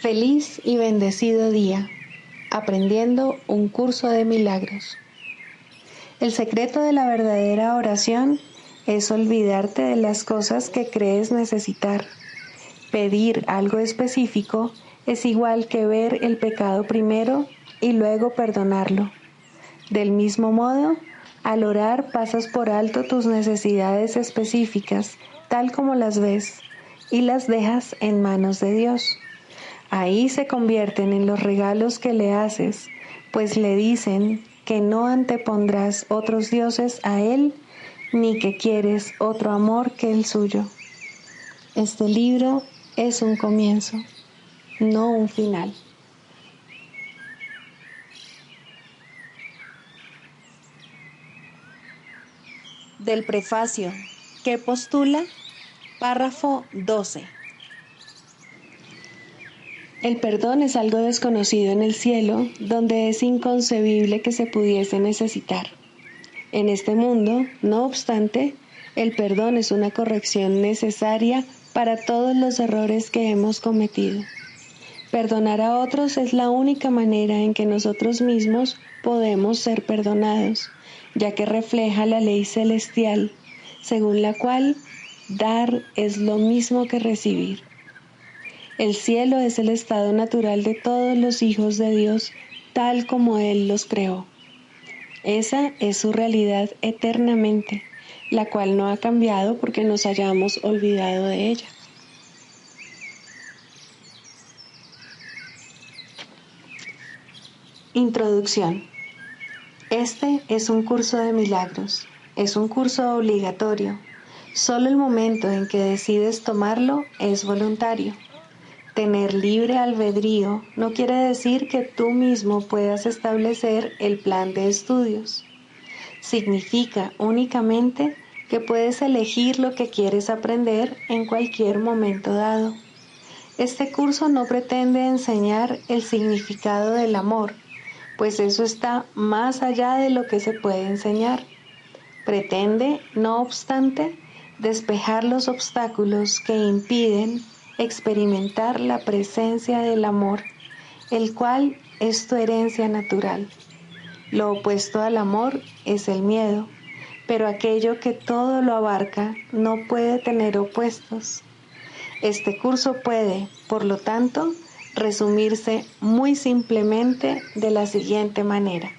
Feliz y bendecido día, aprendiendo un curso de milagros. El secreto de la verdadera oración es olvidarte de las cosas que crees necesitar. Pedir algo específico es igual que ver el pecado primero y luego perdonarlo. Del mismo modo, al orar pasas por alto tus necesidades específicas, tal como las ves, y las dejas en manos de Dios. Ahí se convierten en los regalos que le haces, pues le dicen que no antepondrás otros dioses a Él, ni que quieres otro amor que el suyo. Este libro es un comienzo, no un final. Del prefacio, que postula, párrafo 12. El perdón es algo desconocido en el cielo, donde es inconcebible que se pudiese necesitar. En este mundo, no obstante, el perdón es una corrección necesaria para todos los errores que hemos cometido. Perdonar a otros es la única manera en que nosotros mismos podemos ser perdonados, ya que refleja la ley celestial, según la cual dar es lo mismo que recibir. El cielo es el estado natural de todos los hijos de Dios, tal como Él los creó. Esa es su realidad eternamente, la cual no ha cambiado porque nos hayamos olvidado de ella. Introducción. Este es un curso de milagros. Es un curso obligatorio. Solo el momento en que decides tomarlo es voluntario. Tener libre albedrío no quiere decir que tú mismo puedas establecer el plan de estudios. Significa únicamente que puedes elegir lo que quieres aprender en cualquier momento dado. Este curso no pretende enseñar el significado del amor, pues eso está más allá de lo que se puede enseñar. Pretende, no obstante, despejar los obstáculos que impiden experimentar la presencia del amor, el cual es tu herencia natural. Lo opuesto al amor es el miedo, pero aquello que todo lo abarca no puede tener opuestos. Este curso puede, por lo tanto, resumirse muy simplemente de la siguiente manera.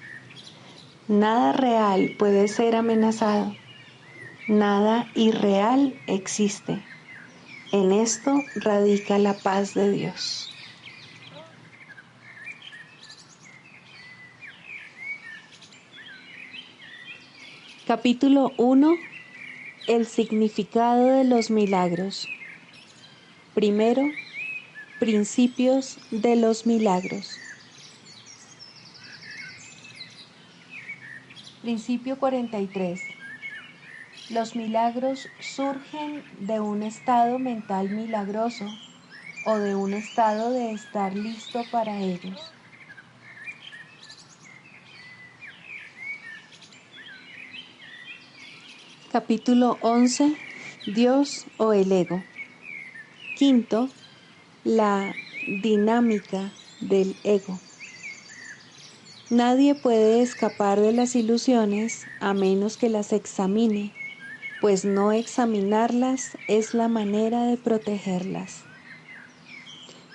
Nada real puede ser amenazado. Nada irreal existe. En esto radica la paz de Dios. Capítulo 1. El significado de los milagros. Primero, principios de los milagros. Principio 43. Los milagros surgen de un estado mental milagroso o de un estado de estar listo para ellos. Capítulo 11. Dios o el ego. Quinto, la dinámica del ego. Nadie puede escapar de las ilusiones a menos que las examine, pues no examinarlas es la manera de protegerlas.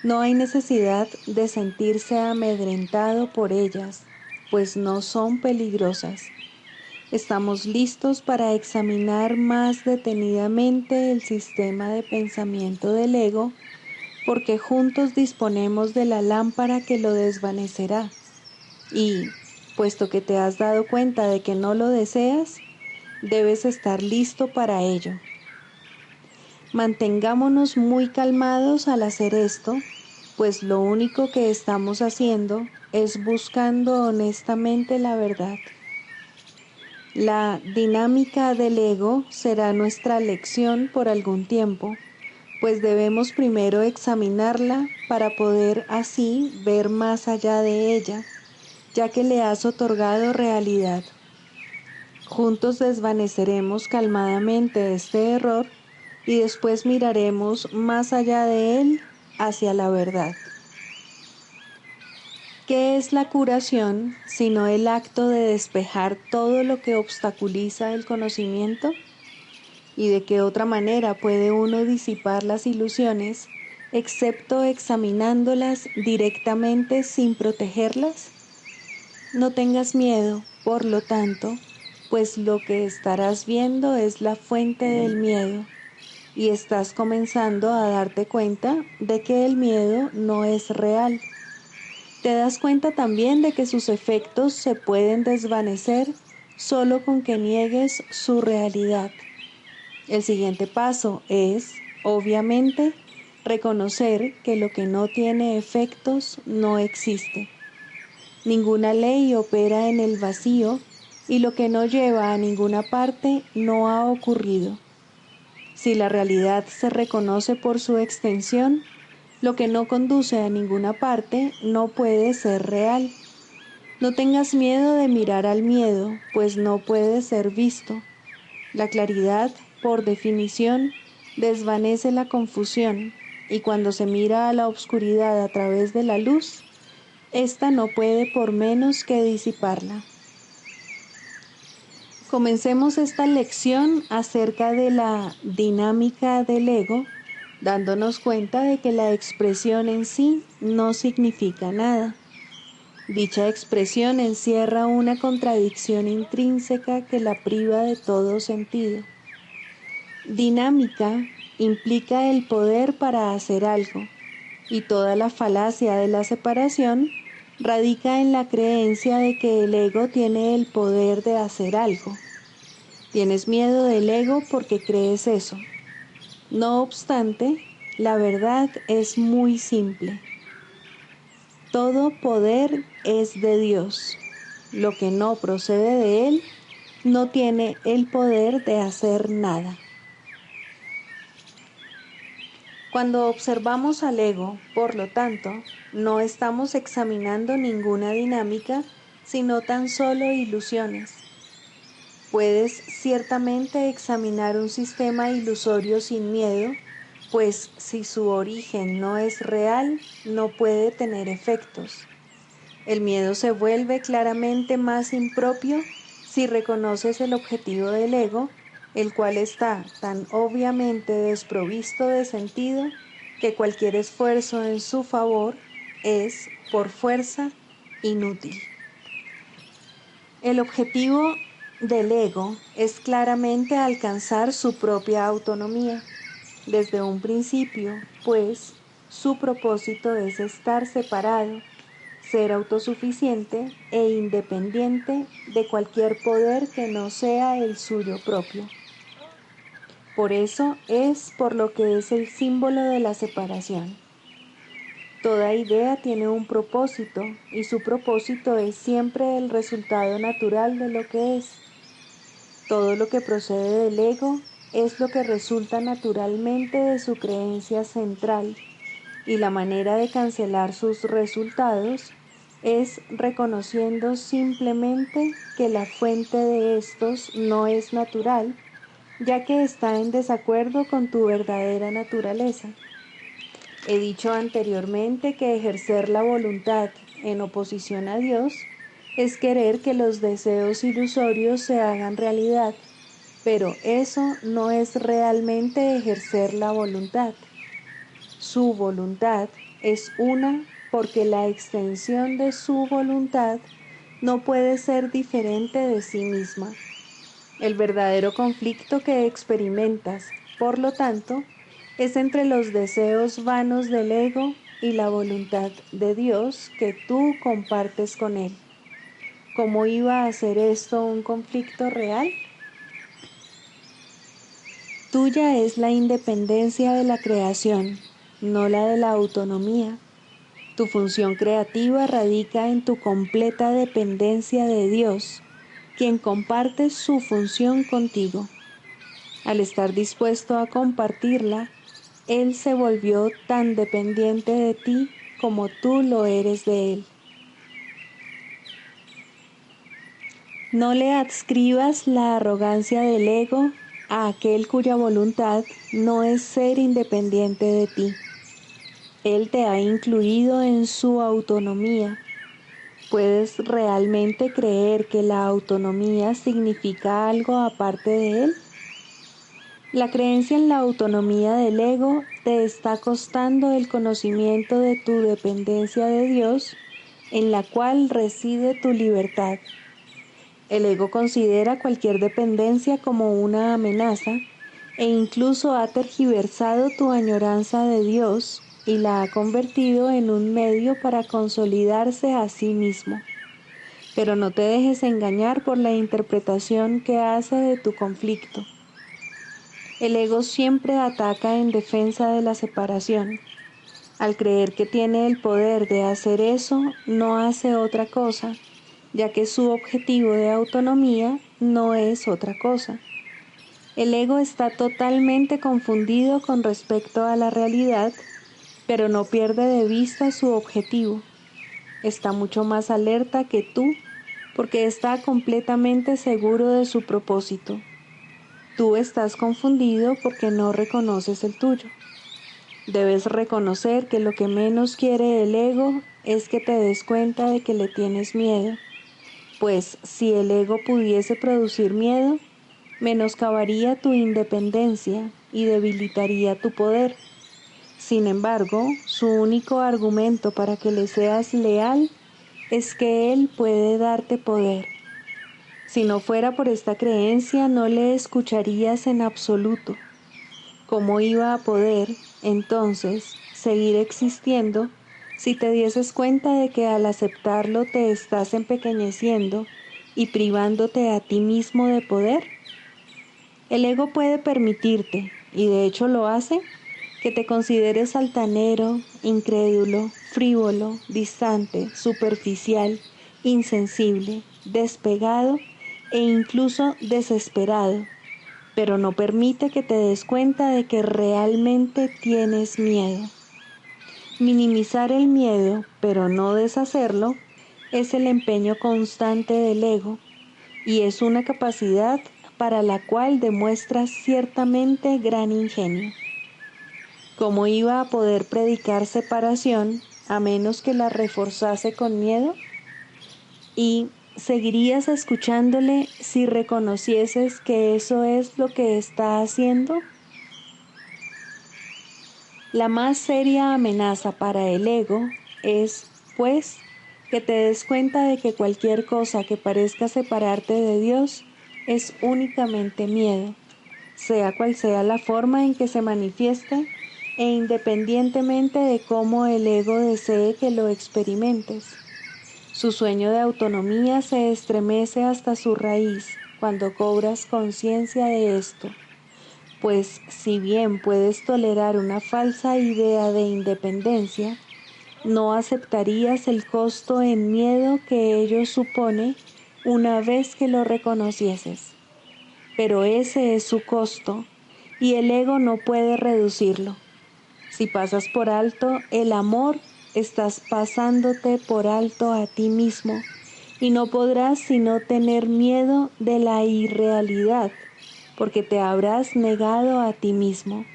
No hay necesidad de sentirse amedrentado por ellas, pues no son peligrosas. Estamos listos para examinar más detenidamente el sistema de pensamiento del ego, porque juntos disponemos de la lámpara que lo desvanecerá. Y, puesto que te has dado cuenta de que no lo deseas, debes estar listo para ello. Mantengámonos muy calmados al hacer esto, pues lo único que estamos haciendo es buscando honestamente la verdad. La dinámica del ego será nuestra lección por algún tiempo, pues debemos primero examinarla para poder así ver más allá de ella, ya que le has otorgado realidad. Juntos desvaneceremos calmadamente este error y después miraremos más allá de él hacia la verdad. ¿Qué es la curación sino el acto de despejar todo lo que obstaculiza el conocimiento? ¿Y de qué otra manera puede uno disipar las ilusiones, excepto examinándolas directamente sin protegerlas? No tengas miedo, por lo tanto, pues lo que estarás viendo es la fuente del miedo, y estás comenzando a darte cuenta de que el miedo no es real. Te das cuenta también de que sus efectos se pueden desvanecer solo con que niegues su realidad. El siguiente paso es, obviamente, reconocer que lo que no tiene efectos no existe. Ninguna ley opera en el vacío y lo que no lleva a ninguna parte no ha ocurrido. Si la realidad se reconoce por su extensión, lo que no conduce a ninguna parte no puede ser real. No tengas miedo de mirar al miedo, pues no puede ser visto. La claridad, por definición, desvanece la confusión, y cuando se mira a la oscuridad a través de la luz, ésta no puede por menos que disiparla. Comencemos esta lección acerca de la dinámica del ego, dándonos cuenta de que la expresión en sí no significa nada. Dicha expresión encierra una contradicción intrínseca que la priva de todo sentido. Dinámica implica el poder para hacer algo, y toda la falacia de la separación radica en la creencia de que el ego tiene el poder de hacer algo. Tienes miedo del ego porque crees eso. No obstante, la verdad es muy simple. Todo poder es de Dios. Lo que no procede de Él no tiene el poder de hacer nada. Cuando observamos al ego, por lo tanto, no estamos examinando ninguna dinámica, sino tan solo ilusiones. Puedes ciertamente examinar un sistema ilusorio sin miedo, pues si su origen no es real, no puede tener efectos. El miedo se vuelve claramente más impropio si reconoces el objetivo del ego, el cual está tan obviamente desprovisto de sentido que cualquier esfuerzo en su favor es, por fuerza, inútil. El objetivo del ego es claramente alcanzar su propia autonomía. Desde un principio, pues, su propósito es estar separado, ser autosuficiente e independiente de cualquier poder que no sea el suyo propio. Por eso es por lo que es el símbolo de la separación. Toda idea tiene un propósito, y su propósito es siempre el resultado natural de lo que es. Todo lo que procede del ego es lo que resulta naturalmente de su creencia central, y la manera de cancelar sus resultados es reconociendo simplemente que la fuente de estos no es natural, ya que está en desacuerdo con tu verdadera naturaleza. He dicho anteriormente que ejercer la voluntad en oposición a Dios es querer que los deseos ilusorios se hagan realidad, pero eso no es realmente ejercer la voluntad. Su voluntad es una porque la extensión de su voluntad no puede ser diferente de sí misma. El verdadero conflicto que experimentas, por lo tanto, es entre los deseos vanos del ego y la voluntad de Dios que tú compartes con él. ¿Cómo iba a ser esto un conflicto real? Tuya es la independencia de la creación, no la de la autonomía. Tu función creativa radica en tu completa dependencia de Dios, quien comparte su función contigo. Al estar dispuesto a compartirla, Él se volvió tan dependiente de ti como tú lo eres de Él. No le adscribas la arrogancia del ego a aquel cuya voluntad no es ser independiente de ti. Él te ha incluido en su autonomía, ¿Puedes realmente creer que la autonomía significa algo aparte de él? La creencia en la autonomía del ego te está costando el conocimiento de tu dependencia de Dios, en la cual reside tu libertad. El ego considera cualquier dependencia como una amenaza e incluso ha tergiversado tu añoranza de Dios y la ha convertido en un medio para consolidarse a sí mismo. Pero no te dejes engañar por la interpretación que hace de tu conflicto. El ego siempre ataca en defensa de la separación. Al creer que tiene el poder de hacer eso, no hace otra cosa, ya que su objetivo de autonomía no es otra cosa. El ego está totalmente confundido con respecto a la realidad, pero no pierde de vista su objetivo. Está mucho más alerta que tú, porque está completamente seguro de su propósito. Tú estás confundido porque no reconoces el tuyo. Debes reconocer que lo que menos quiere el ego es que te des cuenta de que le tienes miedo, pues si el ego pudiese producir miedo, menoscabaría tu independencia y debilitaría tu poder. Sin embargo, su único argumento para que le seas leal es que él puede darte poder. Si no fuera por esta creencia, no le escucharías en absoluto. ¿Cómo iba a poder, entonces, seguir existiendo si te dieses cuenta de que al aceptarlo te estás empequeñeciendo y privándote a ti mismo de poder? El ego puede permitirte, y de hecho lo hace, que te consideres altanero, incrédulo, frívolo, distante, superficial, insensible, despegado e incluso desesperado, pero no permite que te des cuenta de que realmente tienes miedo. Minimizar el miedo, pero no deshacerlo, es el empeño constante del ego, y es una capacidad para la cual demuestras ciertamente gran ingenio. ¿Cómo iba a poder predicar separación a menos que la reforzase con miedo? ¿Y seguirías escuchándole si reconocieses que eso es lo que está haciendo? La más seria amenaza para el ego es, pues, que te des cuenta de que cualquier cosa que parezca separarte de Dios es únicamente miedo, sea cual sea la forma en que se manifieste e independientemente de cómo el ego desee que lo experimentes. Su sueño de autonomía se estremece hasta su raíz cuando cobras conciencia de esto, pues si bien puedes tolerar una falsa idea de independencia, no aceptarías el costo en miedo que ello supone una vez que lo reconocieses. Pero ese es su costo, y el ego no puede reducirlo. Si pasas por alto el amor, estás pasándote por alto a ti mismo, y no podrás sino tener miedo de la irrealidad, porque te habrás negado a ti mismo.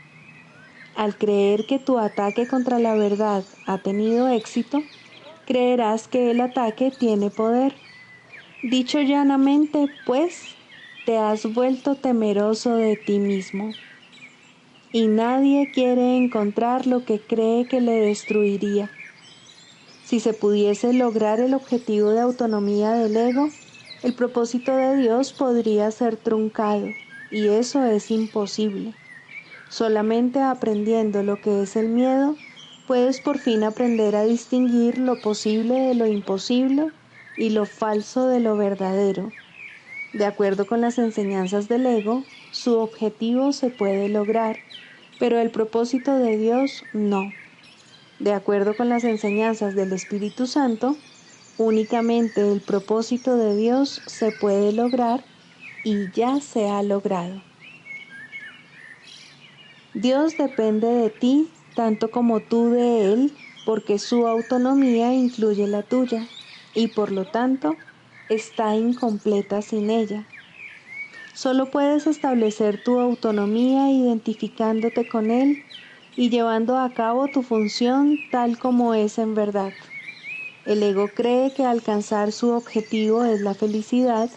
Al creer que tu ataque contra la verdad ha tenido éxito, creerás que el ataque tiene poder. Dicho llanamente, pues, te has vuelto temeroso de ti mismo. Y nadie quiere encontrar lo que cree que le destruiría. Si se pudiese lograr el objetivo de autonomía del ego, el propósito de Dios podría ser truncado, y eso es imposible. Solamente aprendiendo lo que es el miedo, puedes por fin aprender a distinguir lo posible de lo imposible y lo falso de lo verdadero. De acuerdo con las enseñanzas del ego, su objetivo se puede lograr, pero el propósito de Dios no. De acuerdo con las enseñanzas del Espíritu Santo, únicamente el propósito de Dios se puede lograr y ya se ha logrado. Dios depende de ti tanto como tú de Él, porque su autonomía incluye la tuya y por lo tanto está incompleta sin ella. Solo puedes establecer tu autonomía identificándote con Él y llevando a cabo tu función tal como es en verdad. El ego cree que alcanzar su objetivo es la felicidad,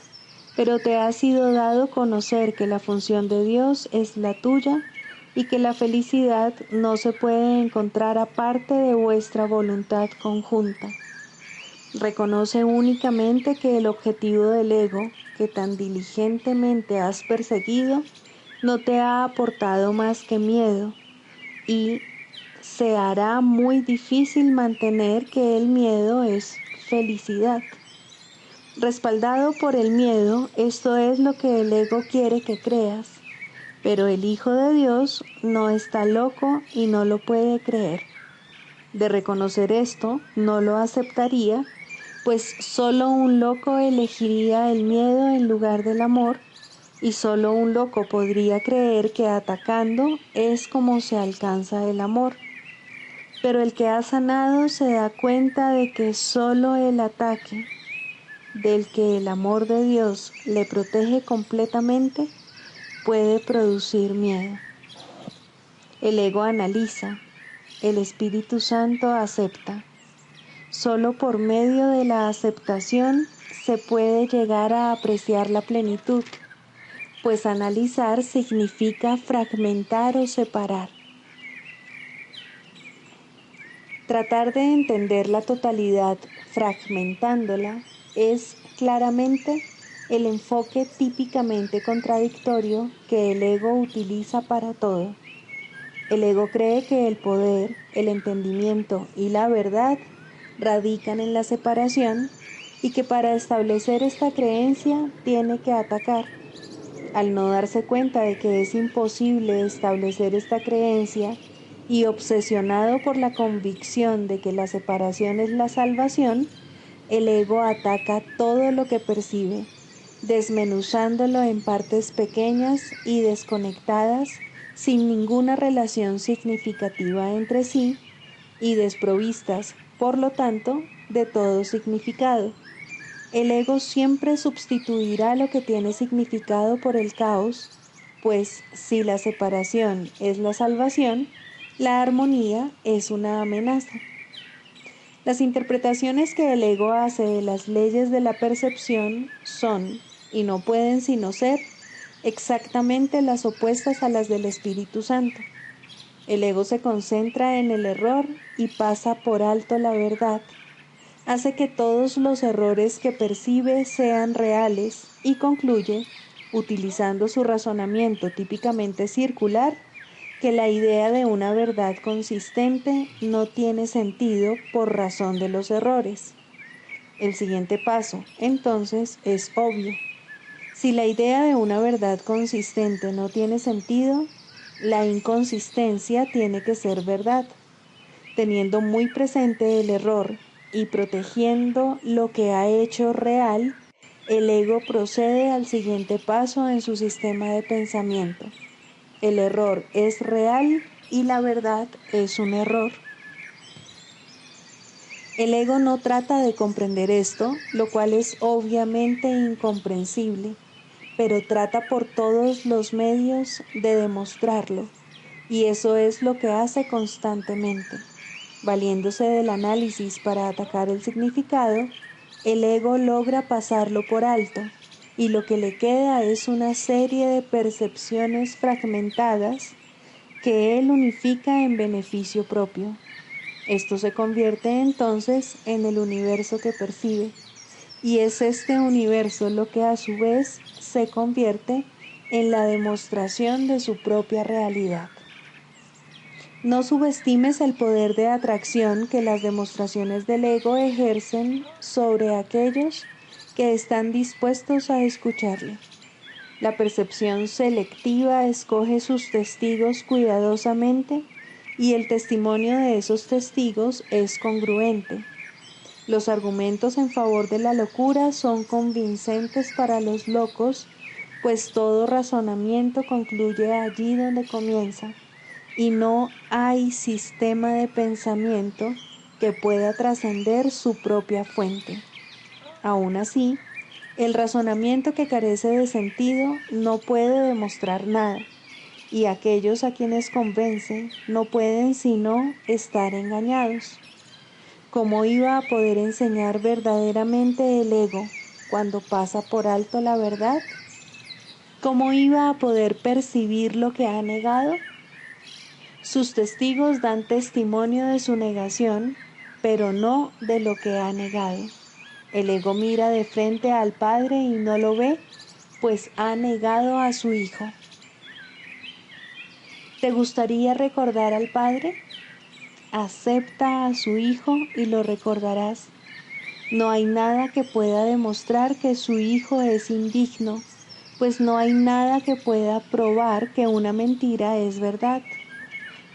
pero te ha sido dado conocer que la función de Dios es la tuya y que la felicidad no se puede encontrar aparte de vuestra voluntad conjunta. Reconoce únicamente que el objetivo del ego, que tan diligentemente has perseguido, no te ha aportado más que miedo, y se hará muy difícil mantener que el miedo es felicidad. Respaldado por el miedo, esto es lo que el ego quiere que creas, pero el Hijo de Dios no está loco y no lo puede creer. De reconocer esto, no lo aceptaría, pues solo un loco elegiría el miedo en lugar del amor, y solo un loco podría creer que atacando es como se alcanza el amor. Pero el que ha sanado se da cuenta de que solo el ataque, del que el amor de Dios le protege completamente, puede producir miedo. El ego analiza, el Espíritu Santo acepta. Solo por medio de la aceptación se puede llegar a apreciar la plenitud, pues analizar significa fragmentar o separar. Tratar de entender la totalidad fragmentándola es claramente el enfoque típicamente contradictorio que el ego utiliza para todo. El ego cree que el poder, el entendimiento y la verdad radican en la separación y que para establecer esta creencia tiene que atacar. Al no darse cuenta de que es imposible establecer esta creencia y obsesionado por la convicción de que la separación es la salvación, el ego ataca todo lo que percibe, desmenuzándolo en partes pequeñas y desconectadas, sin ninguna relación significativa entre sí y desprovistas, por lo tanto, de todo significado. El ego siempre sustituirá lo que tiene significado por el caos, pues si la separación es la salvación, la armonía es una amenaza. Las interpretaciones que el ego hace de las leyes de la percepción son, y no pueden sino ser, exactamente las opuestas a las del Espíritu Santo. El ego se concentra en el error y pasa por alto la verdad. Hace que todos los errores que percibe sean reales y concluye, utilizando su razonamiento típicamente circular, que la idea de una verdad consistente no tiene sentido por razón de los errores. El siguiente paso, entonces, es obvio. Si la idea de una verdad consistente no tiene sentido, la inconsistencia tiene que ser verdad. Teniendo muy presente el error y protegiendo lo que ha hecho real, el ego procede al siguiente paso en su sistema de pensamiento. El error es real y la verdad es un error. El ego no trata de comprender esto, lo cual es obviamente incomprensible, pero trata por todos los medios de demostrarlo, y eso es lo que hace constantemente. Valiéndose del análisis para atacar el significado, el ego logra pasarlo por alto, y lo que le queda es una serie de percepciones fragmentadas que él unifica en beneficio propio. Esto se convierte entonces en el universo que percibe, y es este universo lo que a su vez se convierte en la demostración de su propia realidad. No subestimes el poder de atracción que las demostraciones del ego ejercen sobre aquellos que están dispuestos a escucharle. La percepción selectiva escoge sus testigos cuidadosamente y el testimonio de esos testigos es congruente. Los argumentos en favor de la locura son convincentes para los locos, pues todo razonamiento concluye allí donde comienza, y no hay sistema de pensamiento que pueda trascender su propia fuente. Aún así, el razonamiento que carece de sentido no puede demostrar nada, y aquellos a quienes convence no pueden sino estar engañados. ¿Cómo iba a poder enseñar verdaderamente el ego cuando pasa por alto la verdad? ¿Cómo iba a poder percibir lo que ha negado? Sus testigos dan testimonio de su negación, pero no de lo que ha negado. El ego mira de frente al Padre y no lo ve, pues ha negado a su Hijo. ¿Te gustaría recordar al Padre? Acepta a su Hijo y lo recordarás. No hay nada que pueda demostrar que su Hijo es indigno, pues no hay nada que pueda probar que una mentira es verdad.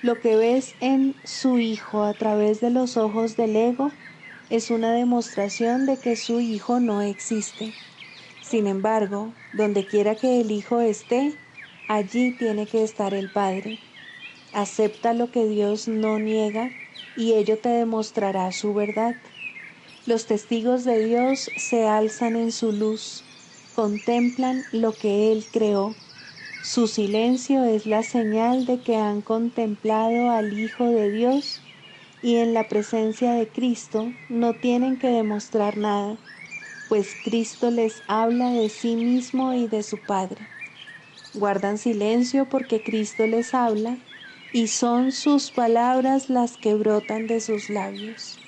Lo que ves en su Hijo a través de los ojos del ego es una demostración de que su Hijo no existe. Sin embargo, donde quiera que el Hijo esté, allí tiene que estar el Padre. Acepta lo que Dios no niega y ello te demostrará su verdad. Los testigos de Dios se alzan en su luz, contemplan lo que Él creó. Su silencio es la señal de que han contemplado al Hijo de Dios y en la presencia de Cristo no tienen que demostrar nada, pues Cristo les habla de sí mismo y de su Padre. Guardan silencio porque Cristo les habla y son sus palabras las que brotan de sus labios.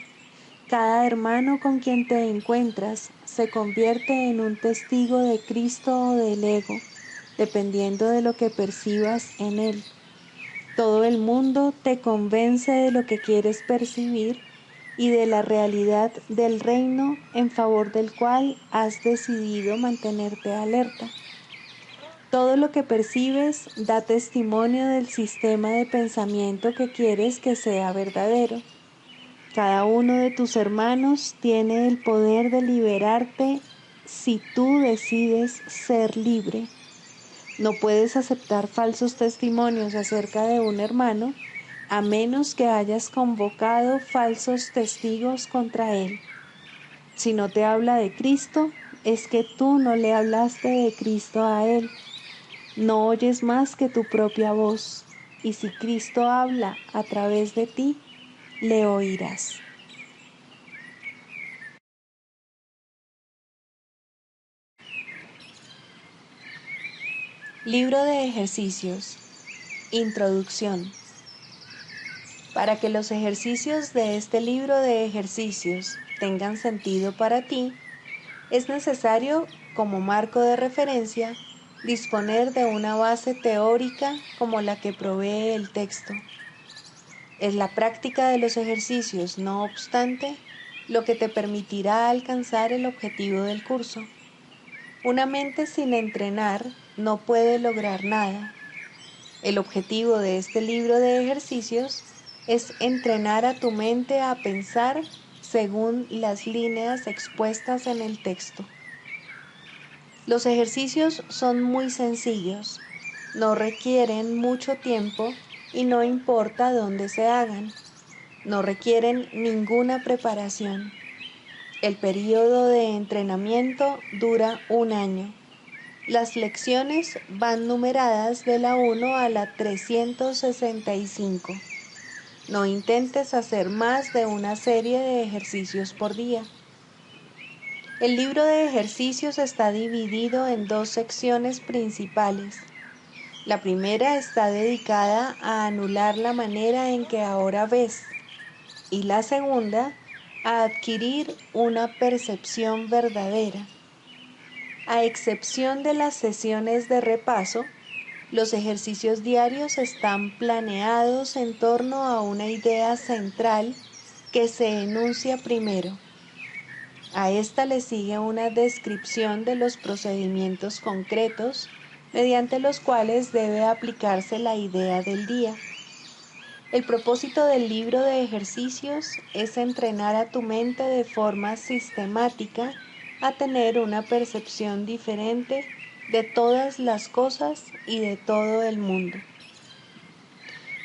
Cada hermano con quien te encuentras se convierte en un testigo de Cristo o del ego, dependiendo de lo que percibas en él. Todo el mundo te convence de lo que quieres percibir y de la realidad del reino en favor del cual has decidido mantenerte alerta. Todo lo que percibes da testimonio del sistema de pensamiento que quieres que sea verdadero. Cada uno de tus hermanos tiene el poder de liberarte si tú decides ser libre. No puedes aceptar falsos testimonios acerca de un hermano a menos que hayas convocado falsos testigos contra él. Si no te habla de Cristo, es que tú no le hablaste de Cristo a él. No oyes más que tu propia voz, y si Cristo habla a través de ti, le oirás. Libro de ejercicios. Introducción. Para que los ejercicios de este libro de ejercicios tengan sentido para ti, es necesario, como marco de referencia, disponer de una base teórica como la que provee el texto. Es la práctica de los ejercicios, no obstante, lo que te permitirá alcanzar el objetivo del curso. Una mente sin entrenar no puede lograr nada. El objetivo de este libro de ejercicios es entrenar a tu mente a pensar según las líneas expuestas en el texto. Los ejercicios son muy sencillos, no requieren mucho tiempo y no importa dónde se hagan. No requieren ninguna preparación. El periodo de entrenamiento dura 1 año. Las lecciones van numeradas de la 1 a la 365. No intentes hacer más de una serie de ejercicios por día. El libro de ejercicios está dividido en 2 secciones principales. La primera está dedicada a anular la manera en que ahora ves, y la segunda a adquirir una percepción verdadera. A excepción de las sesiones de repaso, los ejercicios diarios están planeados en torno a una idea central que se enuncia primero. A esta le sigue una descripción de los procedimientos concretos mediante los cuales debe aplicarse la idea del día. El propósito del libro de ejercicios es entrenar a tu mente de forma sistemática a tener una percepción diferente de todas las cosas y de todo el mundo.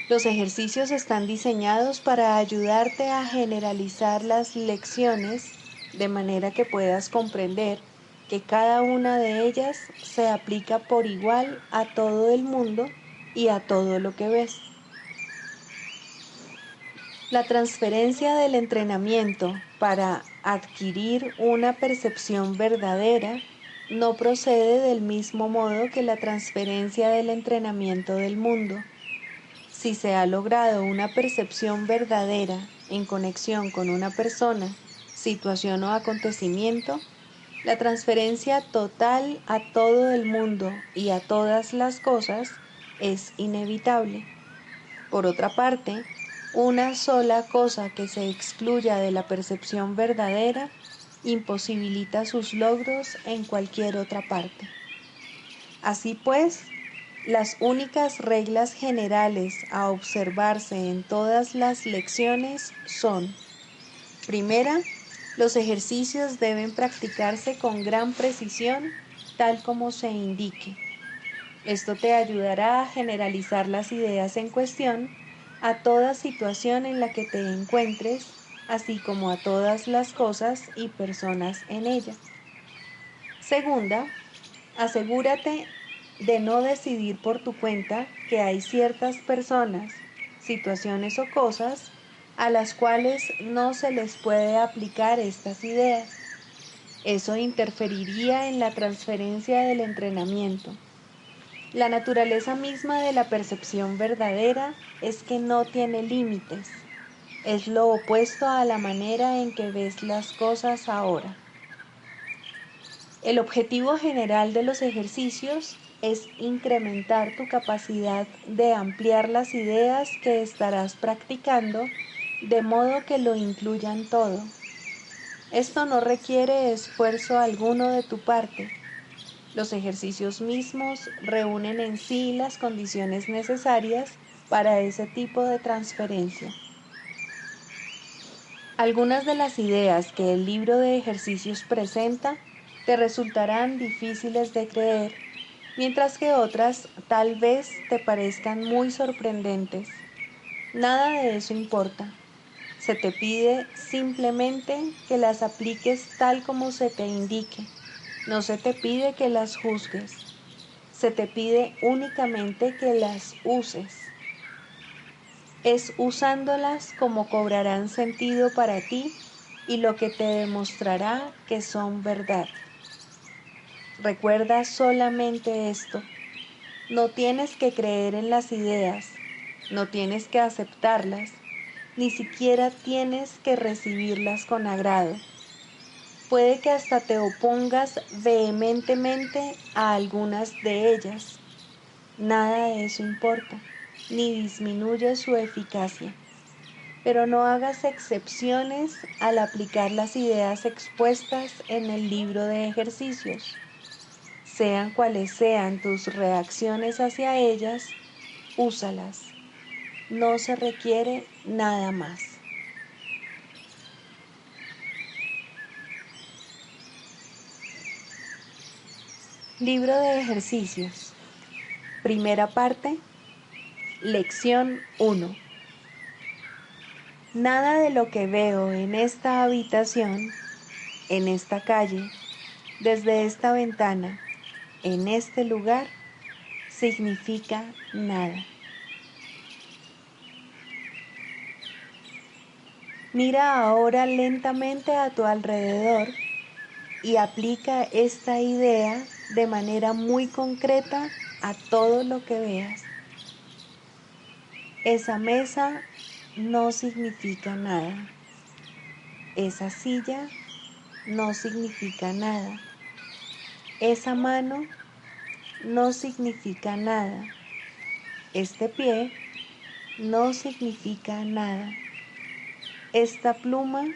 Los ejercicios están diseñados para ayudarte a generalizar las lecciones de manera que puedas comprender que cada una de ellas se aplica por igual a todo el mundo y a todo lo que ves. La transferencia del entrenamiento para adquirir una percepción verdadera no procede del mismo modo que la transferencia del entrenamiento del mundo. Si se ha logrado una percepción verdadera en conexión con una persona, situación o acontecimiento, la transferencia total a todo el mundo y a todas las cosas es inevitable. Por otra parte, una sola cosa que se excluya de la percepción verdadera imposibilita sus logros en cualquier otra parte. Así pues, las únicas reglas generales a observarse en todas las lecciones son: primera, los ejercicios deben practicarse con gran precisión, tal como se indique. Esto te ayudará a generalizar las ideas en cuestión a toda situación en la que te encuentres, así como a todas las cosas y personas en ella. Segunda, asegúrate de no decidir por tu cuenta que hay ciertas personas, situaciones o cosas a las cuales no se les puede aplicar estas ideas. Eso interferiría en la transferencia del entrenamiento. La naturaleza misma de la percepción verdadera es que no tiene límites. Es lo opuesto a la manera en que ves las cosas ahora. El objetivo general de los ejercicios es incrementar tu capacidad de ampliar las ideas que estarás practicando de modo que lo incluyan todo. Esto no requiere esfuerzo alguno de tu parte. Los ejercicios mismos reúnen en sí las condiciones necesarias para ese tipo de transferencia. Algunas de las ideas que el libro de ejercicios presenta te resultarán difíciles de creer, mientras que otras tal vez te parezcan muy sorprendentes. Nada de eso importa. Se te pide simplemente que las apliques tal como se te indique. No se te pide que las juzgues. Se te pide únicamente que las uses. Es usándolas como cobrarán sentido para ti y lo que te demostrará que son verdad. Recuerda solamente esto: no tienes que creer en las ideas, no tienes que aceptarlas, ni siquiera tienes que recibirlas con agrado. Puede que hasta te opongas vehementemente a algunas de ellas. Nada de eso importa, ni disminuye su eficacia. Pero no hagas excepciones al aplicar las ideas expuestas en el libro de ejercicios. Sean cuales sean tus reacciones hacia ellas, úsalas. No se requiere nada más. Libro de ejercicios. Primera parte. Lección 1. Nada de lo que veo en esta habitación, en esta calle, desde esta ventana, en este lugar, significa nada. Mira ahora lentamente a tu alrededor y aplica esta idea de manera muy concreta a todo lo que veas. Esa mesa no significa nada. Esa silla no significa nada. Esa mano no significa nada. Este pie no significa nada. Esta pluma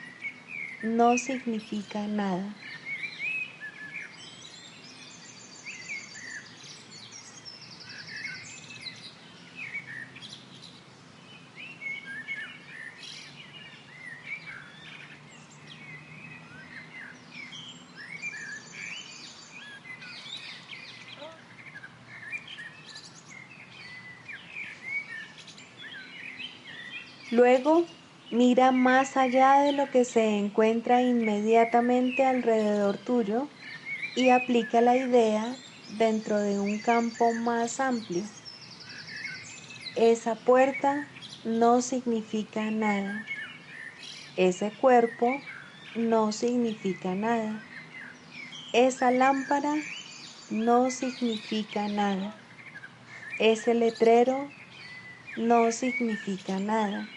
no significa nada. Luego, mira más allá de lo que se encuentra inmediatamente alrededor tuyo y aplica la idea dentro de un campo más amplio. Esa puerta no significa nada. Ese cuerpo no significa nada. Esa lámpara no significa nada. Ese letrero no significa nada.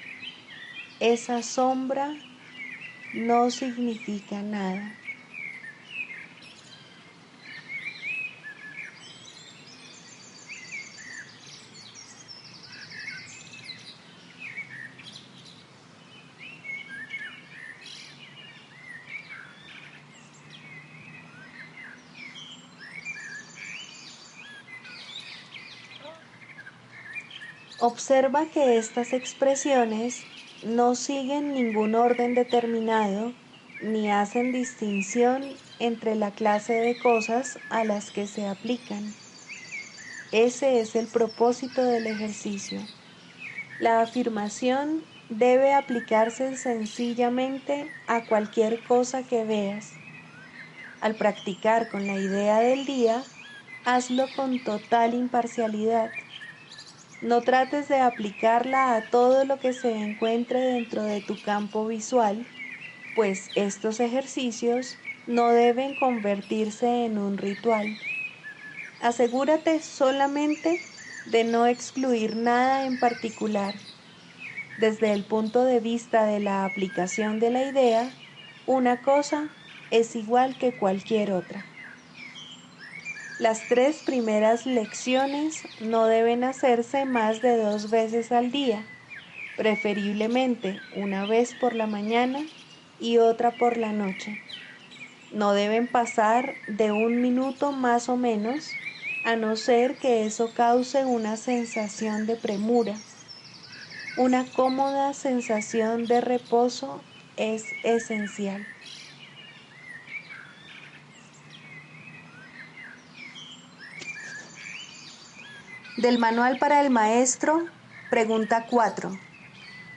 Esa sombra no significa nada. Observa que estas expresiones no siguen ningún orden determinado ni hacen distinción entre la clase de cosas a las que se aplican. Ese es el propósito del ejercicio. La afirmación debe aplicarse sencillamente a cualquier cosa que veas. Al practicar con la idea del día, hazlo con total imparcialidad. No trates de aplicarla a todo lo que se encuentre dentro de tu campo visual, pues estos ejercicios no deben convertirse en un ritual. Asegúrate solamente de no excluir nada en particular. Desde el punto de vista de la aplicación de la idea, una cosa es igual que cualquier otra. Las 3 primeras lecciones no deben hacerse más de 2 veces al día, preferiblemente una vez por la mañana y otra por la noche. No deben pasar de 1 minuto más o menos, a no ser que eso cause una sensación de premura. Una cómoda sensación de reposo es esencial. Del Manual para el Maestro, pregunta 4.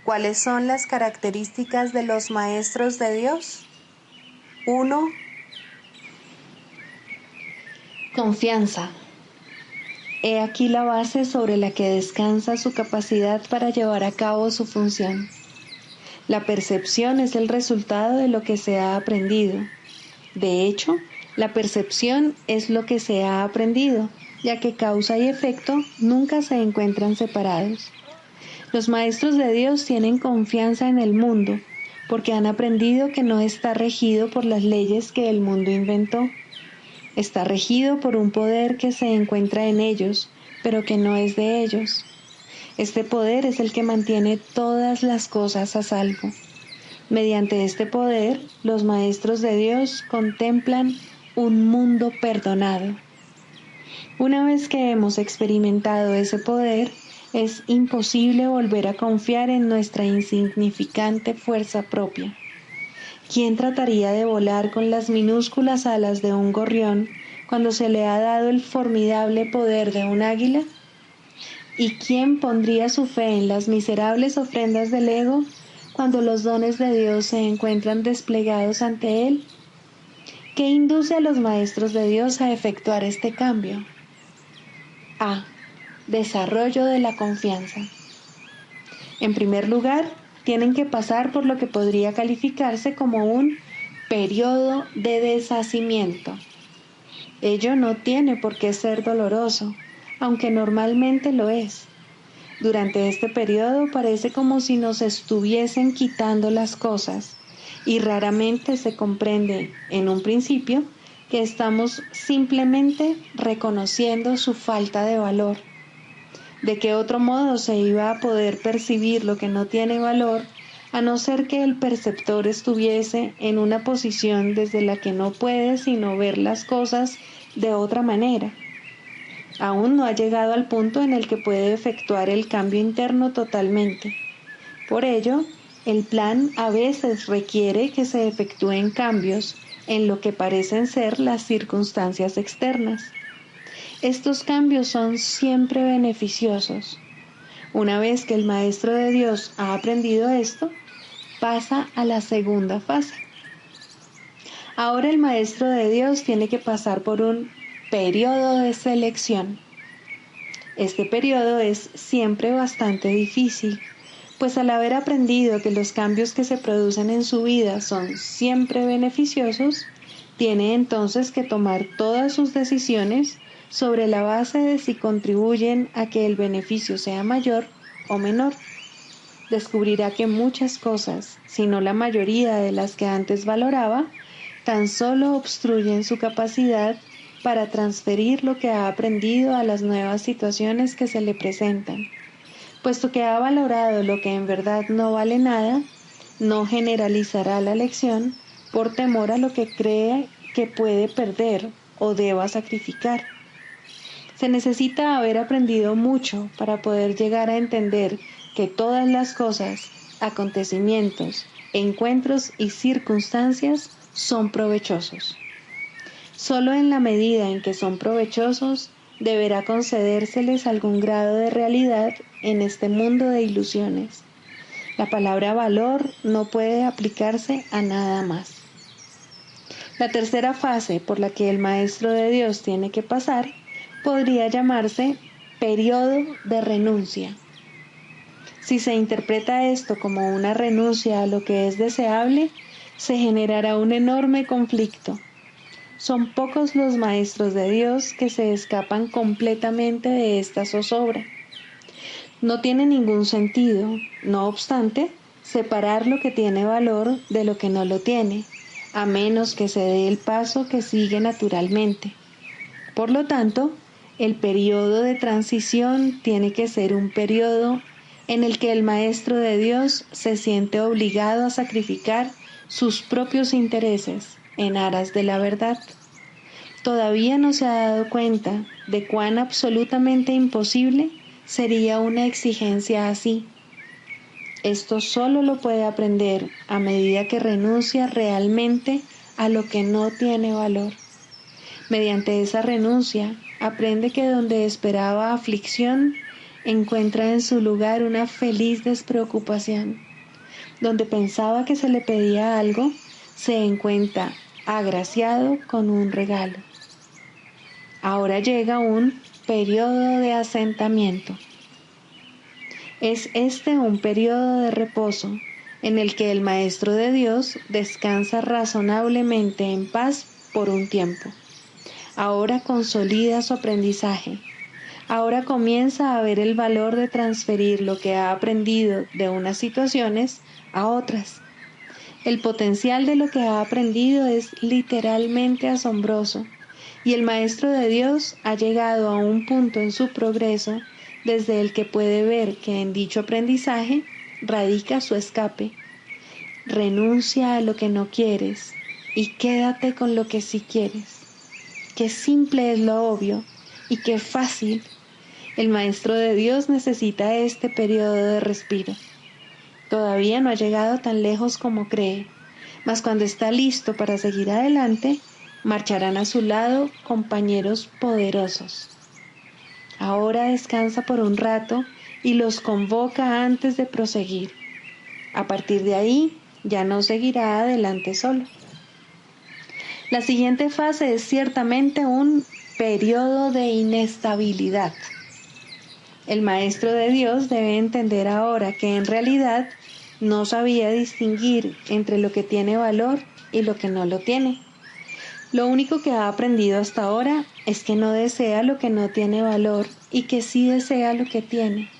¿Cuáles son las características de los maestros de Dios? 1. Confianza. He aquí la base sobre la que descansa su capacidad para llevar a cabo su función. La percepción es el resultado de lo que se ha aprendido. De hecho, la percepción es lo que se ha aprendido, ya que causa y efecto nunca se encuentran separados. Los maestros de Dios tienen confianza en el mundo, porque han aprendido que no está regido por las leyes que el mundo inventó. Está regido por un poder que se encuentra en ellos, pero que no es de ellos. Este poder es el que mantiene todas las cosas a salvo. Mediante este poder, los maestros de Dios contemplan un mundo perdonado. Una vez que hemos experimentado ese poder, es imposible volver a confiar en nuestra insignificante fuerza propia. ¿Quién trataría de volar con las minúsculas alas de un gorrión cuando se le ha dado el formidable poder de un águila? ¿Y quién pondría su fe en las miserables ofrendas del ego cuando los dones de Dios se encuentran desplegados ante él? ¿Qué induce a los maestros de Dios a efectuar este cambio? A. Desarrollo de la confianza. En primer lugar, tienen que pasar por lo que podría calificarse como un periodo de deshacimiento. Ello no tiene por qué ser doloroso, aunque normalmente lo es. Durante este periodo parece como si nos estuviesen quitando las cosas, y raramente se comprende, en un principio, que estamos simplemente reconociendo su falta de valor. ¿De qué otro modo se iba a poder percibir lo que no tiene valor, a no ser que el perceptor estuviese en una posición desde la que no puede sino ver las cosas de otra manera? Aún no ha llegado al punto en el que puede efectuar el cambio interno totalmente. Por ello, el plan a veces requiere que se efectúen cambios en lo que parecen ser las circunstancias externas. Estos cambios son siempre beneficiosos. Una vez que el maestro de Dios ha aprendido esto, pasa a la segunda fase. Ahora el maestro de Dios tiene que pasar por un periodo de selección. Este periodo es siempre bastante difícil, pues al haber aprendido que los cambios que se producen en su vida son siempre beneficiosos, tiene entonces que tomar todas sus decisiones sobre la base de si contribuyen a que el beneficio sea mayor o menor. Descubrirá que muchas cosas, si no la mayoría de las que antes valoraba, tan solo obstruyen su capacidad para transferir lo que ha aprendido a las nuevas situaciones que se le presentan. Puesto que ha valorado lo que en verdad no vale nada, no generalizará la lección por temor a lo que cree que puede perder o deba sacrificar. Se necesita haber aprendido mucho para poder llegar a entender que todas las cosas, acontecimientos, encuentros y circunstancias son provechosos. Solo en la medida en que son provechosos, deberá concedérseles algún grado de realidad en este mundo de ilusiones. La palabra valor no puede aplicarse a nada más. La tercera fase por la que el Maestro de Dios tiene que pasar podría llamarse periodo de renuncia. Si se interpreta esto como una renuncia a lo que es deseable, se generará un enorme conflicto. Son pocos los maestros de Dios que se escapan completamente de esta zozobra. No tiene ningún sentido, no obstante, separar lo que tiene valor de lo que no lo tiene, a menos que se dé el paso que sigue naturalmente. Por lo tanto, el periodo de transición tiene que ser un periodo en el que el Maestro de Dios se siente obligado a sacrificar sus propios intereses en aras de la verdad. Todavía no se ha dado cuenta de cuán absolutamente imposible sería una exigencia así. Esto solo lo puede aprender a medida que renuncia realmente a lo que no tiene valor. Mediante esa renuncia, aprende que donde esperaba aflicción, encuentra en su lugar una feliz despreocupación. Donde pensaba que se le pedía algo, se encuentra agraciado con un regalo. Ahora llega un periodo de asentamiento. Es este un periodo de reposo en el que el Maestro de Dios descansa razonablemente en paz por un tiempo. Ahora consolida su aprendizaje. Ahora comienza a ver el valor de transferir lo que ha aprendido de unas situaciones a otras. El potencial de lo que ha aprendido es literalmente asombroso, y el Maestro de Dios ha llegado a un punto en su progreso desde el que puede ver que en dicho aprendizaje radica su escape. Renuncia a lo que no quieres y quédate con lo que sí quieres. Qué simple es lo obvio y qué fácil. El Maestro de Dios necesita este periodo de respiro. Todavía no ha llegado tan lejos como cree, mas cuando está listo para seguir adelante, marcharán a su lado compañeros poderosos. Ahora descansa por un rato y los convoca antes de proseguir. A partir de ahí, ya no seguirá adelante solo. La siguiente fase es ciertamente un periodo de inestabilidad. El Maestro de Dios debe entender ahora que en realidad no sabía distinguir entre lo que tiene valor y lo que no lo tiene. Lo único que ha aprendido hasta ahora es que no desea lo que no tiene valor y que sí desea lo que tiene.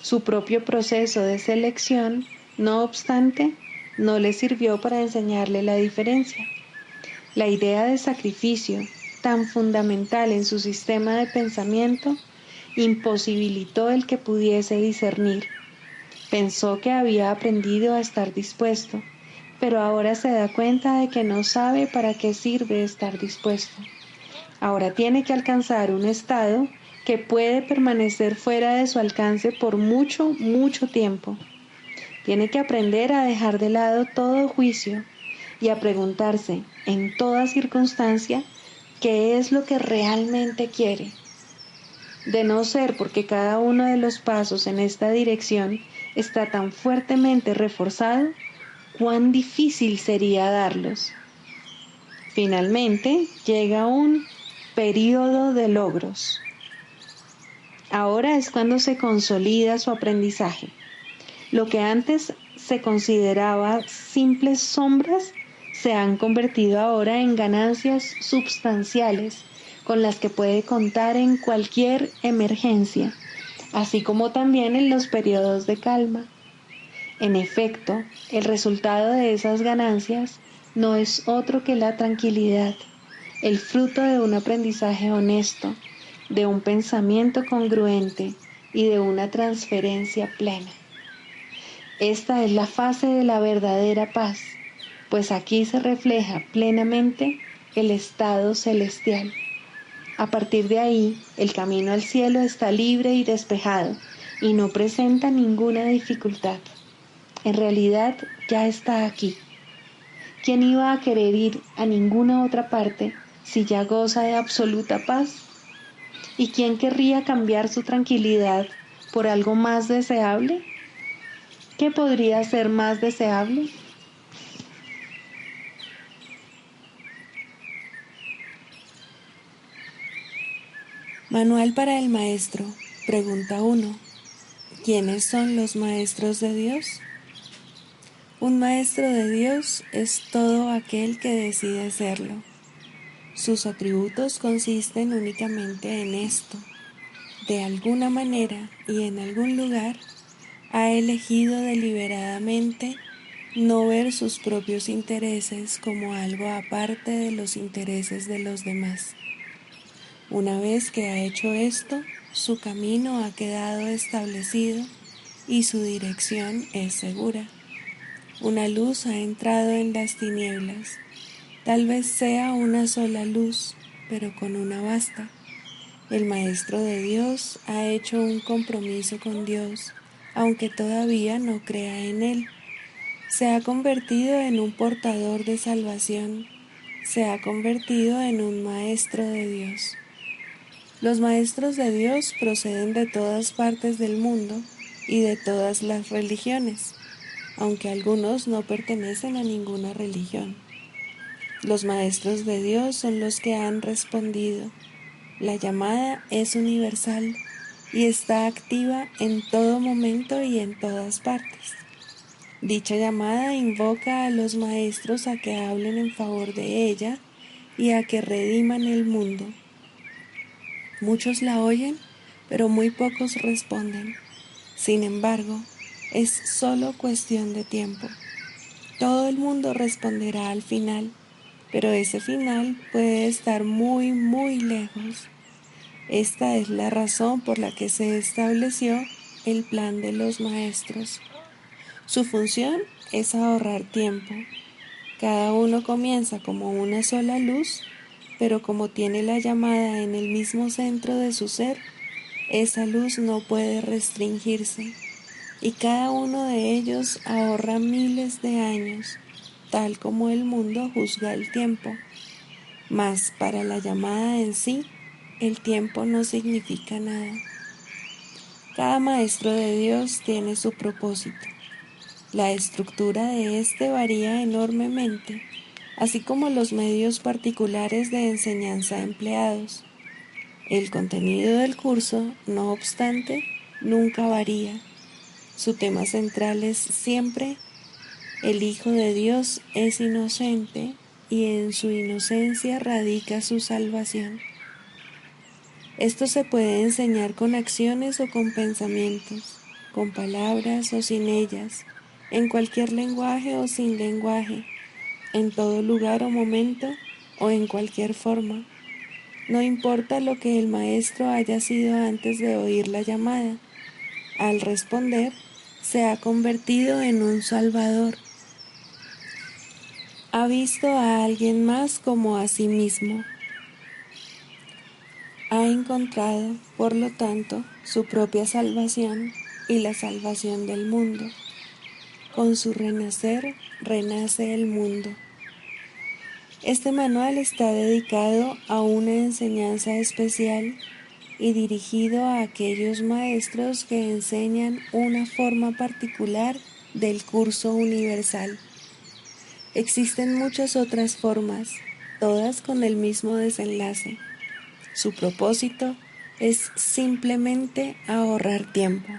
Su propio proceso de selección, no obstante, no le sirvió para enseñarle la diferencia. La idea de sacrificio, tan fundamental en su sistema de pensamiento, imposibilitó el que pudiese discernir. Pensó que había aprendido a estar dispuesto, pero ahora se da cuenta de que no sabe para qué sirve estar dispuesto. Ahora tiene que alcanzar un estado que puede permanecer fuera de su alcance por mucho, mucho tiempo. Tiene que aprender a dejar de lado todo juicio y a preguntarse en toda circunstancia qué es lo que realmente quiere. De no ser porque cada uno de los pasos en esta dirección está tan fuertemente reforzado, cuán difícil sería darlos. Finalmente llega un periodo de logros. Ahora es cuando se consolida su aprendizaje. Lo que antes se consideraba simples sombras se han convertido ahora en ganancias substanciales con las que puede contar en cualquier emergencia, así como también en los periodos de calma. En efecto, el resultado de esas ganancias no es otro que la tranquilidad, el fruto de un aprendizaje honesto, de un pensamiento congruente y de una transferencia plena. Esta es la fase de la verdadera paz, pues aquí se refleja plenamente el estado celestial. A partir de ahí, el camino al cielo está libre y despejado y no presenta ninguna dificultad. En realidad ya está aquí. ¿Quién iba a querer ir a ninguna otra parte si ya goza de absoluta paz? ¿Y quién querría cambiar su tranquilidad por algo más deseable? ¿Qué podría ser más deseable? Manual para el maestro. Pregunta 1. ¿Quiénes son los maestros de Dios? Un maestro de Dios es todo aquel que decide serlo. Sus atributos consisten únicamente en esto. De alguna manera y en algún lugar, ha elegido deliberadamente no ver sus propios intereses como algo aparte de los intereses de los demás. Una vez que ha hecho esto, su camino ha quedado establecido y su dirección es segura. Una luz ha entrado en las tinieblas. Tal vez sea una sola luz, pero con una basta. El Maestro de Dios ha hecho un compromiso con Dios, aunque todavía no crea en Él. Se ha convertido en un portador de salvación. Se ha convertido en un Maestro de Dios. Los maestros de Dios proceden de todas partes del mundo y de todas las religiones, aunque algunos no pertenecen a ninguna religión. Los maestros de Dios son los que han respondido. La llamada es universal y está activa en todo momento y en todas partes. Dicha llamada invoca a los maestros a que hablen en favor de ella y a que rediman el mundo. Muchos la oyen, pero muy pocos responden. Sin embargo, es solo cuestión de tiempo. Todo el mundo responderá al final, pero ese final puede estar muy, muy lejos. Esta es la razón por la que se estableció el plan de los maestros. Su función es ahorrar tiempo. Cada uno comienza como una sola luz, pero como tiene la llamada en el mismo centro de su ser, esa luz no puede restringirse, y cada uno de ellos ahorra miles de años, tal como el mundo juzga el tiempo. Mas para la llamada en sí, el tiempo no significa nada. Cada maestro de Dios tiene su propósito. La estructura de este varía enormemente, así como los medios particulares de enseñanza empleados. El contenido del curso, no obstante, nunca varía. Su tema central es siempre: el Hijo de Dios es inocente y en su inocencia radica su salvación. Esto se puede enseñar con acciones o con pensamientos, con palabras o sin ellas, en cualquier lenguaje o sin lenguaje, en todo lugar o momento o en cualquier forma. No importa lo que el maestro haya sido antes de oír la llamada. Al responder, se ha convertido en un salvador. Ha visto a alguien más como a sí mismo. Ha encontrado, por lo tanto, su propia salvación y la salvación del mundo. Con su renacer, renace el mundo. Este manual está dedicado a una enseñanza especial y dirigido a aquellos maestros que enseñan una forma particular del curso universal. Existen muchas otras formas, todas con el mismo desenlace. Su propósito es simplemente ahorrar tiempo.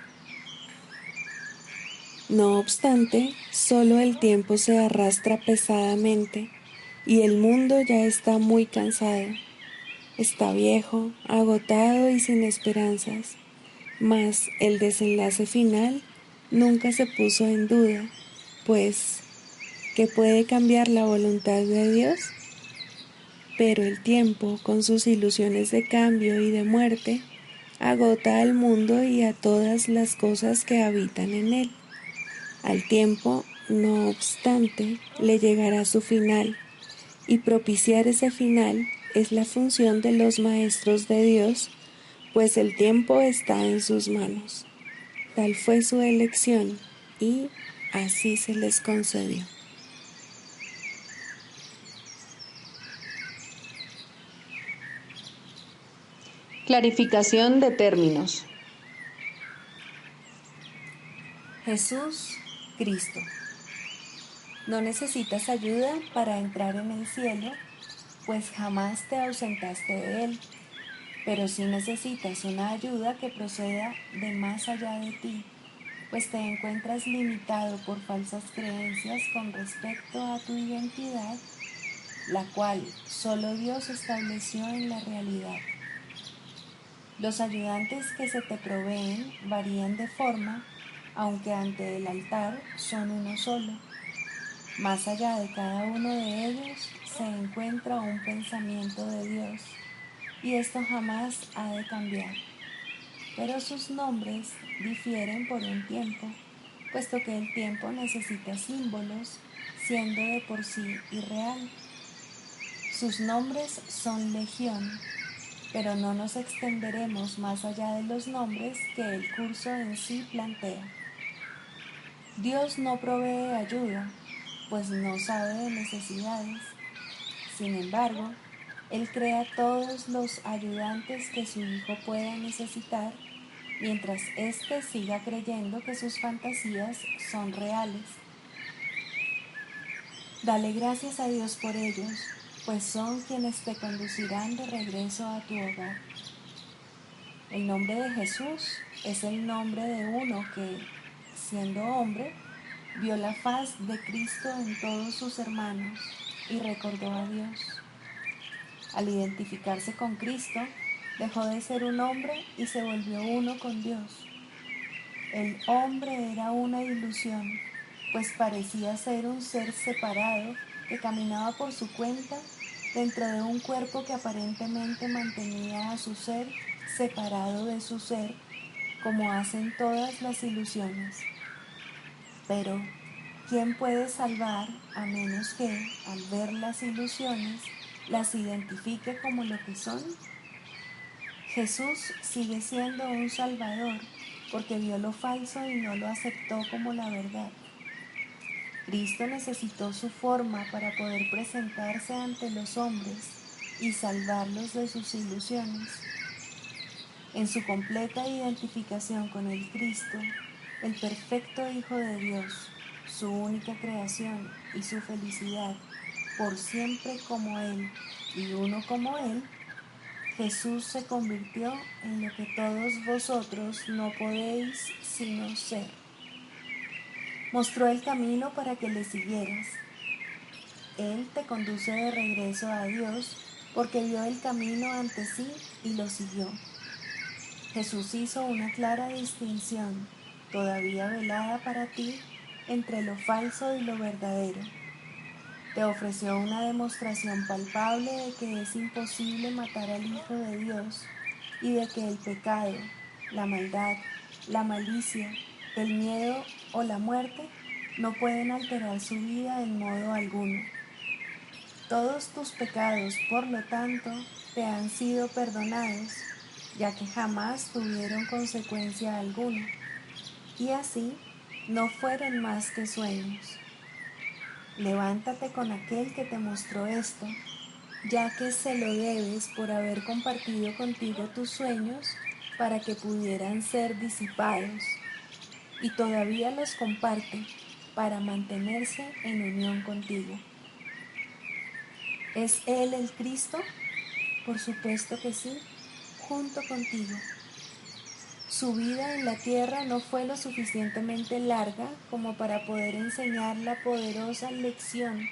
No obstante, solo el tiempo se arrastra pesadamente y el mundo ya está muy cansado. Está viejo, agotado y sin esperanzas, mas el desenlace final nunca se puso en duda, pues, ¿qué puede cambiar la voluntad de Dios? Pero el tiempo, con sus ilusiones de cambio y de muerte, agota al mundo y a todas las cosas que habitan en él. Al tiempo, no obstante, le llegará su final, y propiciar ese final es la función de los maestros de Dios, pues el tiempo está en sus manos. Tal fue su elección, y así se les concedió. Clarificación de términos. Jesús, Cristo. No necesitas ayuda para entrar en el cielo, pues jamás te ausentaste de él, pero sí necesitas una ayuda que proceda de más allá de ti, pues te encuentras limitado por falsas creencias con respecto a tu identidad, la cual solo Dios estableció en la realidad. Los ayudantes que se te proveen varían de forma, aunque ante el altar son uno solo. Más allá de cada uno de ellos se encuentra un pensamiento de Dios, y esto jamás ha de cambiar. Pero sus nombres difieren por un tiempo, puesto que el tiempo necesita símbolos, siendo de por sí irreal. Sus nombres son legión, pero no nos extenderemos más allá de los nombres que el curso en sí plantea. Dios no provee ayuda, pues no sabe de necesidades. Sin embargo, Él crea todos los ayudantes que su Hijo pueda necesitar, mientras éste siga creyendo que sus fantasías son reales. Dale gracias a Dios por ellos, pues son quienes te conducirán de regreso a tu hogar. El nombre de Jesús es el nombre de uno que, siendo hombre, vio la faz de Cristo en todos sus hermanos y recordó a Dios. Al identificarse con Cristo, dejó de ser un hombre y se volvió uno con Dios. El hombre era una ilusión, pues parecía ser un ser separado que caminaba por su cuenta dentro de un cuerpo que aparentemente mantenía a su ser separado de su ser, como hacen todas las ilusiones. Pero, ¿quién puede salvar a menos que, al ver las ilusiones, las identifique como lo que son? Jesús sigue siendo un Salvador porque vio lo falso y no lo aceptó como la verdad. Cristo necesitó su forma para poder presentarse ante los hombres y salvarlos de sus ilusiones. En su completa identificación con el Cristo, el perfecto Hijo de Dios, su única creación y su felicidad, por siempre como Él y uno como Él, Jesús se convirtió en lo que todos vosotros no podéis sino ser. Mostró el camino para que le siguieras. Él te conduce de regreso a Dios porque vio el camino ante sí y lo siguió. Jesús hizo una clara distinción, todavía velada para ti, entre lo falso y lo verdadero. Te ofreció una demostración palpable de que es imposible matar al Hijo de Dios y de que el pecado, la maldad, la malicia, el miedo o la muerte no pueden alterar su vida en modo alguno. Todos tus pecados, por lo tanto, te han sido perdonados, ya que jamás tuvieron consecuencia alguna, y así no fueron más que sueños. Levántate con aquel que te mostró esto, ya que se lo debes por haber compartido contigo tus sueños para que pudieran ser disipados, y todavía los comparte para mantenerse en unión contigo. ¿Es Él el Cristo? Por supuesto que sí, junto contigo. Su vida en la tierra no fue lo suficientemente larga como para poder enseñar la poderosa lección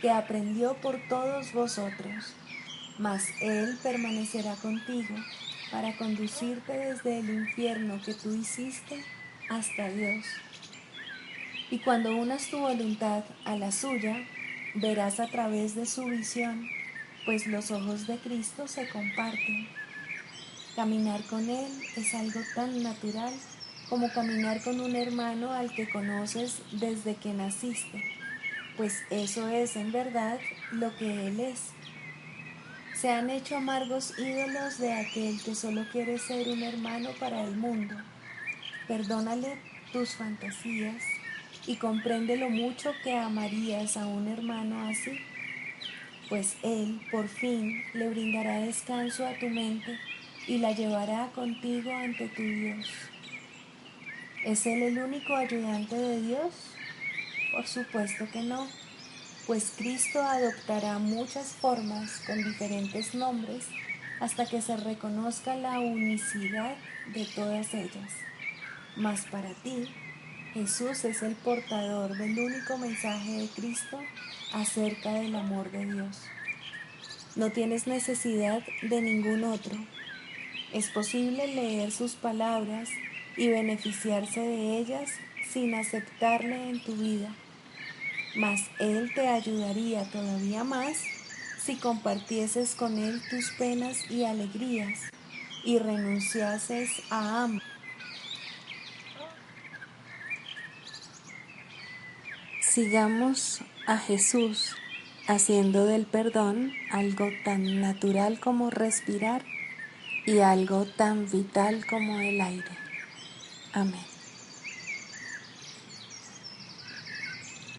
que aprendió por todos vosotros, mas Él permanecerá contigo para conducirte desde el infierno que tú hiciste hasta Dios. Y cuando unas tu voluntad a la suya, verás a través de su visión, pues los ojos de Cristo se comparten. Caminar con Él es algo tan natural como caminar con un hermano al que conoces desde que naciste, pues eso es en verdad lo que Él es. Se han hecho amargos ídolos de aquel que solo quiere ser un hermano para el mundo. Perdónale tus fantasías y comprende lo mucho que amarías a un hermano así, pues Él por fin le brindará descanso a tu mente y la llevará contigo ante tu Dios. ¿Es Él el único ayudante de Dios? Por supuesto que no, pues Cristo adoptará muchas formas con diferentes nombres hasta que se reconozca la unicidad de todas ellas. Mas para ti, Jesús es el portador del único mensaje de Cristo acerca del amor de Dios. No tienes necesidad de ningún otro. Es posible leer sus palabras y beneficiarse de ellas sin aceptarle en tu vida, mas Él te ayudaría todavía más si compartieses con Él tus penas y alegrías y renunciases a ambas. Sigamos a Jesús haciendo del perdón algo tan natural como respirar y algo tan vital como el aire. Amén.